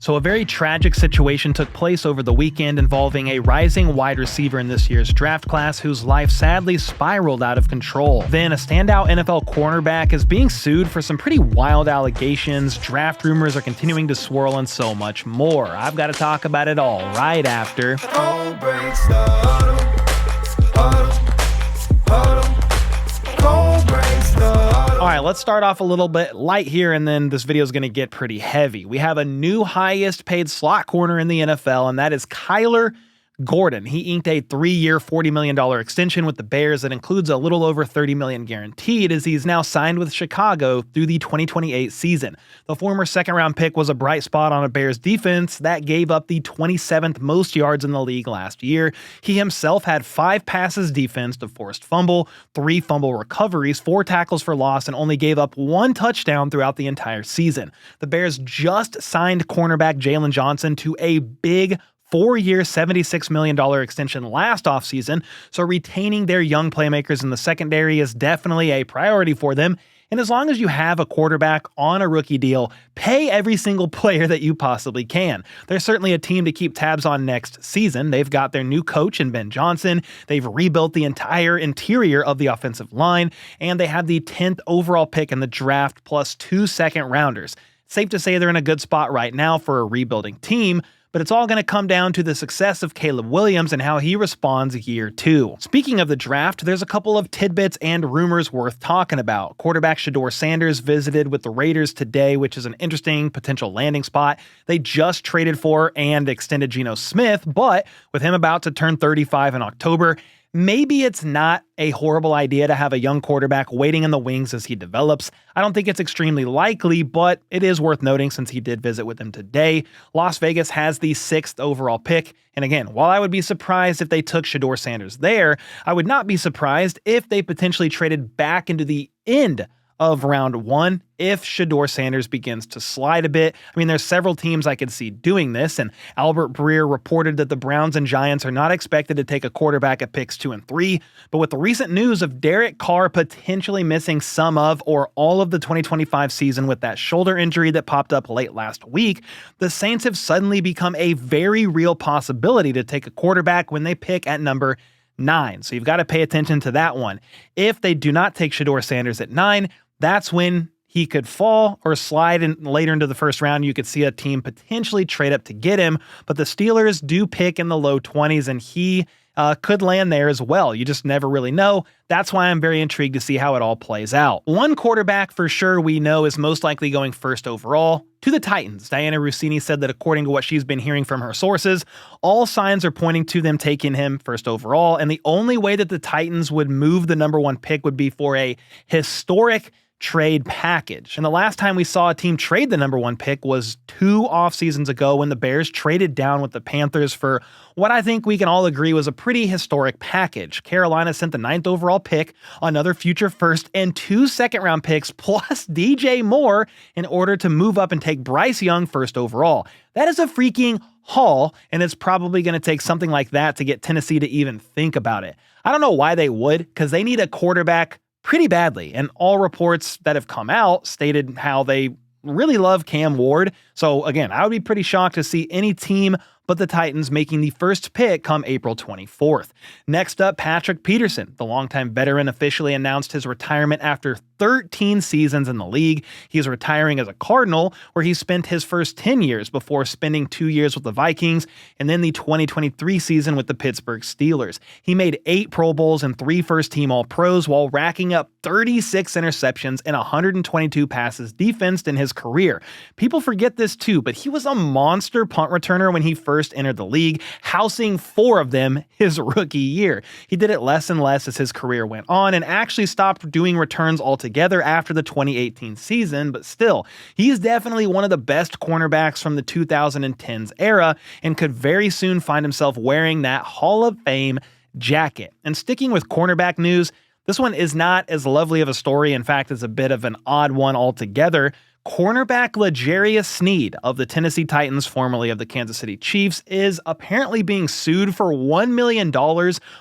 So a very tragic situation took place over the weekend involving a rising wide receiver in this year's draft class whose life sadly spiraled out of control. Then a standout NFL cornerback is being sued for some pretty wild allegations, draft rumors are continuing to swirl, and so much more. I've got to talk about it all right after. Alright, let's start off a little bit light here, and then this video is going to get pretty heavy. We have a new highest paid slot corner in the NFL, and that is Kyler Gordon. He inked a 3-year, $40 million extension with the Bears that includes a little over $30 million guaranteed, as he's now signed with Chicago through the 2028 season. The former second-round pick was a bright spot on a Bears defense that gave up the 27th most yards in the league last year. He himself had 5 passes defensed, a forced fumble, 3 fumble recoveries, 4 tackles for loss, and only gave up 1 touchdown throughout the entire season. The Bears just signed cornerback Jalen Johnson to a big 4-year, $76 million extension last offseason, so retaining their young playmakers in the secondary is definitely a priority for them. And as long as you have a quarterback on a rookie deal, pay every single player that you possibly can. They're certainly a team to keep tabs on next season. They've got their new coach in Ben Johnson. They've rebuilt the entire interior of the offensive line, and they have the 10th overall pick in the draft plus 2 second-rounders. Safe to say they're in a good spot right now for a rebuilding team, but it's all going to come down to the success of Caleb Williams and how he responds year 2. Speaking of the draft, there's a couple of tidbits and rumors worth talking about. Quarterback Shedeur Sanders visited with the Raiders today, which is an interesting potential landing spot. They just traded for and extended Geno Smith, but with him about to turn 35 in October, maybe it's not a horrible idea to have a young quarterback waiting in the wings as he develops. I don't think it's extremely likely, but it is worth noting since he did visit with him today. Las Vegas has the 6th overall pick. And again, while I would be surprised if they took Shedeur Sanders there, I would not be surprised if they potentially traded back into the end of round 1 if Shedeur Sanders begins to slide a bit. I mean, there's several teams I could see doing this, and Albert Breer reported that the Browns and Giants are not expected to take a quarterback at picks 2 and 3, but with the recent news of Derek Carr potentially missing some of or all of the 2025 season with that shoulder injury that popped up late last week, the Saints have suddenly become a very real possibility to take a quarterback when they pick at number 9. So you've got to pay attention to that one. If they do not take Shedeur Sanders at 9, that's when he could fall or slide in later into the first round. You could see a team potentially trade up to get him, but the Steelers do pick in the low 20s, and he could land there as well. You just never really know. That's why I'm very intrigued to see how it all plays out. One quarterback for sure we know is most likely going first overall to the Titans. Diana Rossini said that according to what she's been hearing from her sources, all signs are pointing to them taking him first overall, and the only way that the Titans would move the number 1 pick would be for a historic trade package. And the last time we saw a team trade the number 1 pick was 2 off seasons ago when the Bears traded down with the Panthers for what I think we can all agree was a pretty historic package. Carolina sent the 9th overall pick, another future first, and 2 second-round picks plus DJ Moore in order to move up and take Bryce Young first overall. That is a freaking haul, and it's probably going to take something like that to get Tennessee to even think about it. I don't know why they would, because they need a quarterback pretty badly, and all reports that have come out stated how they really love Cam Ward. So again, I would be pretty shocked to see any team but the Titans making the first pick come April 24th. Next up, Patrick Peterson, the longtime veteran, officially announced his retirement after 13 seasons in the league. He's retiring as a Cardinal, where he spent his first 10 years before spending 2 years with the Vikings and then the 2023 season with the Pittsburgh Steelers. He made 8 Pro Bowls and 3 first-team All-Pros while racking up 36 interceptions and 122 passes defensed in his career. People forget this too, but he was a monster punt returner when he first entered the league, housing 4 of them his rookie year. He did it less and less as his career went on and actually stopped doing returns altogether after the 2018 season, but still, he's definitely one of the best cornerbacks from the 2010s era and could very soon find himself wearing that Hall of Fame jacket. And sticking with cornerback news, this one is not as lovely of a story. In fact, it's a bit of an odd one altogether. Cornerback L'Jarius Sneed of the Tennessee Titans, formerly of the Kansas City Chiefs, is apparently being sued for $1 million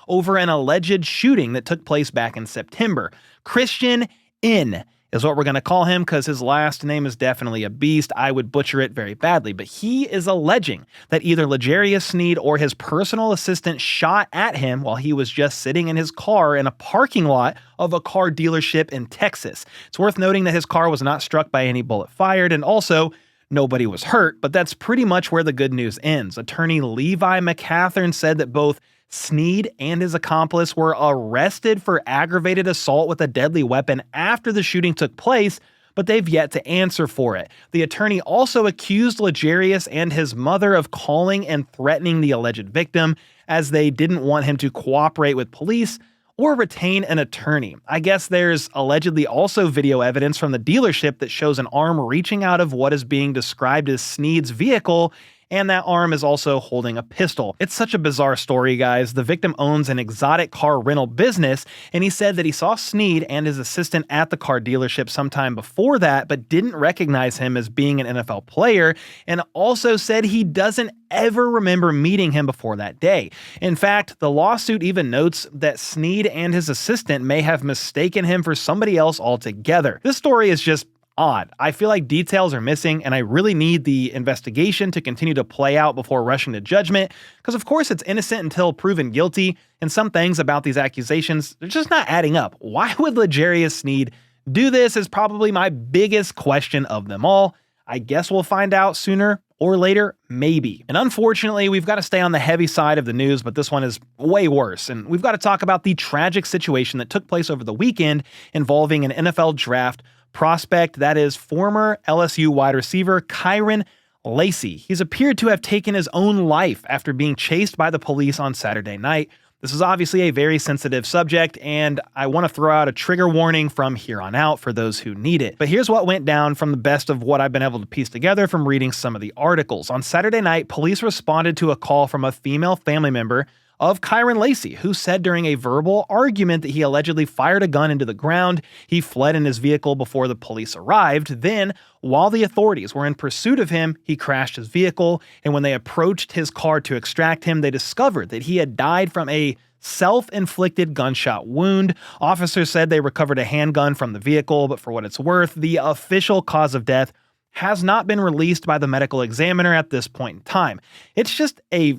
over an alleged shooting that took place back in September. Christian N. is what we're going to call him because his last name is definitely a beast. I would butcher it very badly, but he is alleging that either L'Jarius Sneed or his personal assistant shot at him while he was just sitting in his car in a parking lot of a car dealership in Texas. It's worth noting that his car was not struck by any bullet fired, and also nobody was hurt, but that's pretty much where the good news ends. Attorney Levi McCathern said that both Sneed and his accomplice were arrested for aggravated assault with a deadly weapon after the shooting took place, but they've yet to answer for it. The attorney also accused L'Jarius and his mother of calling and threatening the alleged victim, as they didn't want him to cooperate with police or retain an attorney. I guess there's allegedly also video evidence from the dealership that shows an arm reaching out of what is being described as Sneed's vehicle, and that arm is also holding a pistol. It's such a bizarre story, guys. The victim owns an exotic car rental business, and he said that he saw Sneed and his assistant at the car dealership sometime before that, but didn't recognize him as being an NFL player, and also said he doesn't ever remember meeting him before that day. In fact, the lawsuit even notes that Sneed and his assistant may have mistaken him for somebody else altogether. This story is just odd. I feel like details are missing, and I really need the investigation to continue to play out before rushing to judgment, because of course it's innocent until proven guilty, and some things about these accusations, they're just not adding up. Why would L'Jarius Sneed do this is probably my biggest question of them all. I guess we'll find out sooner or later, maybe. And unfortunately, we've got to stay on the heavy side of the news, but this one is way worse. And we've got to talk about the tragic situation that took place over the weekend involving an NFL draft prospect, that is former LSU wide receiver Kyren Lacy. He's appeared to have taken his own life after being chased by the police on Saturday night. This is obviously a very sensitive subject, and I want to throw out a trigger warning from here on out for those who need it. But here's what went down from the best of what I've been able to piece together from reading some of the articles. On Saturday night, police responded to a call from a female family member of Kyren Lacy, who said during a verbal argument that he allegedly fired a gun into the ground. He fled in his vehicle before the police arrived. Then, while the authorities were in pursuit of him, he crashed his vehicle, and when they approached his car to extract him, they discovered that he had died from a self-inflicted gunshot wound. Officers said they recovered a handgun from the vehicle, but for what it's worth, the official cause of death has not been released by the medical examiner at this point in time. It's just a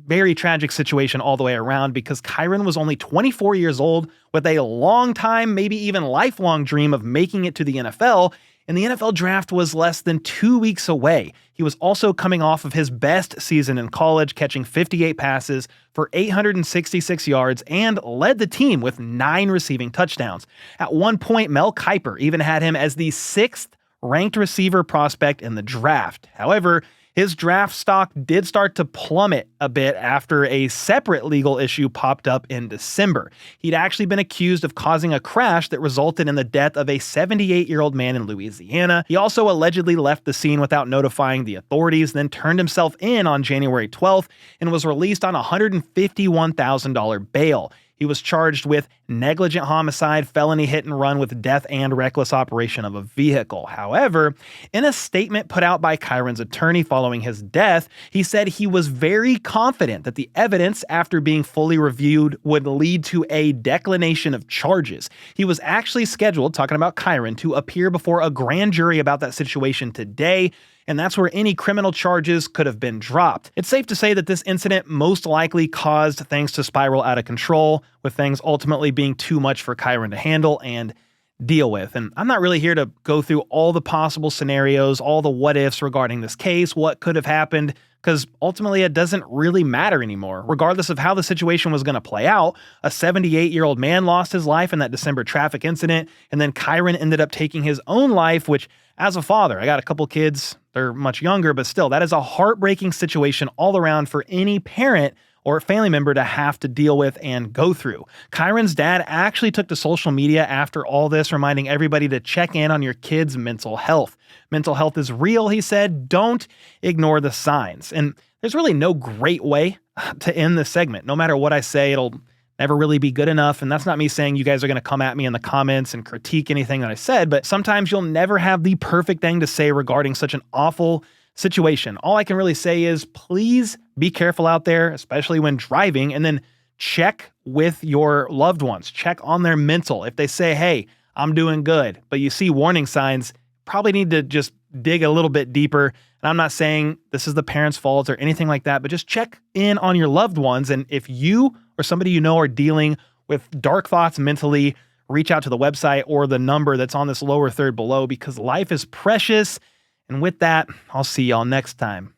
very tragic situation all the way around, because Kyren was only 24 years old with a long time, maybe even lifelong dream of making it to the NFL, and the NFL draft was less than 2 weeks away. He was also coming off of his best season in college, catching 58 passes for 866 yards and led the team with 9 receiving touchdowns. At one point, Mel Kiper even had him as the 6th ranked receiver prospect in the draft. However, his draft stock did start to plummet a bit after a separate legal issue popped up in December. He'd actually been accused of causing a crash that resulted in the death of a 78-year-old man in Louisiana. He also allegedly left the scene without notifying the authorities, then turned himself in on January 12th and was released on a $151,000 bail. He was charged with negligent homicide, felony hit and run with death, and reckless operation of a vehicle. However, in a statement put out by Kyren's attorney following his death, he said he was very confident that the evidence, after being fully reviewed, would lead to a declination of charges. He was actually scheduled, talking about Kyren, to appear before a grand jury about that situation today, and that's where any criminal charges could have been dropped. It's safe to say that this incident most likely caused things to spiral out of control, with things ultimately being too much for Kyren to handle and deal with. And I'm not really here to go through all the possible scenarios, all the what ifs regarding this case, what could have happened, because ultimately it doesn't really matter anymore. Regardless of how the situation was going to play out, a 78-year-old man lost his life in that December traffic incident, and then Kyren ended up taking his own life, which, as a father, I got a couple kids, they're much younger, but still, that is a heartbreaking situation all around for any parent or family member to have to deal with and go through. Kyren's dad actually took to social media after all this, reminding everybody to check in on your kids' mental health. Mental health is real, he said. Don't ignore the signs. And there's really no great way to end this segment. No matter what I say, it'll never really be good enough. And that's not me saying you guys are going to come at me in the comments and critique anything that I said, but sometimes you'll never have the perfect thing to say regarding such an awful situation. All I can really say is please be careful out there, especially when driving, and then check with your loved ones. Check on their mental. If they say, hey, I'm doing good. But you see warning signs, probably need to just dig a little bit deeper. And I'm not saying this is the parents' fault or anything like that, but just check in on your loved ones. And if you or somebody you know are dealing with dark thoughts mentally, reach out to the website or the number that's on this lower third below, because life is precious. And with that, I'll see y'all next time.